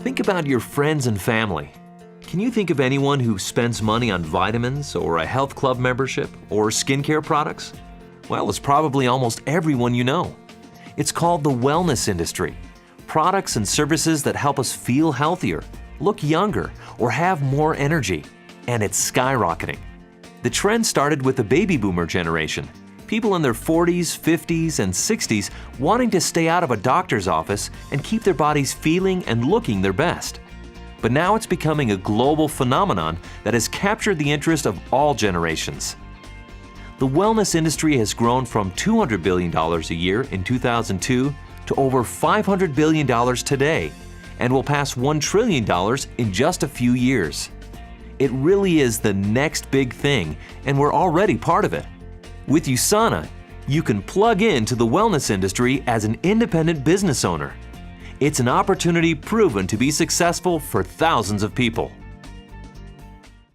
Think about your friends and family. Can you think of anyone who spends money on vitamins or a health club membership or skincare products? Well, it's probably almost everyone you know. It's called the wellness industry. Products and services that help us feel healthier, look younger, or have more energy. And it's skyrocketing. The trend started with the baby boomer generation. People in their 40s, 50s, and 60s wanting to stay out of a doctor's office and keep their bodies feeling and looking their best. But now it's becoming a global phenomenon that has captured the interest of all generations. The wellness industry has grown from $200 billion a year in 2002 to over $500 billion today, and will pass $1 trillion in just a few years. It really is the next big thing, and we're already part of it. With USANA, you can plug into the wellness industry as an independent business owner. It's an opportunity proven to be successful for thousands of people.